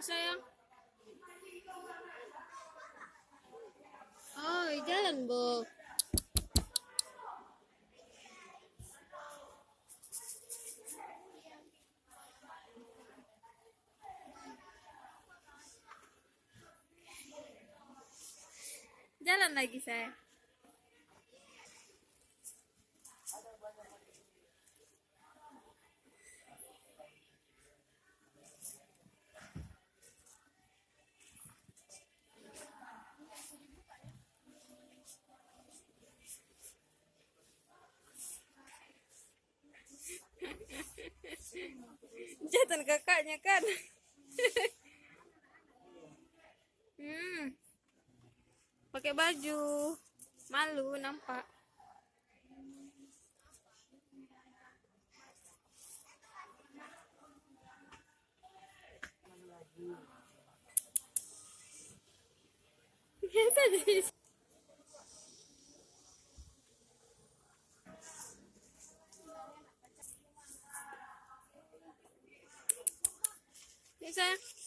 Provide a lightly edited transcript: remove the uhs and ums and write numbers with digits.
sayang? Oh, jalan, Bu. Jalan lagi, saya. Jatuh kakaknya kan. Pakai baju. Malu nampak. Biasa jadi. Ini sayang.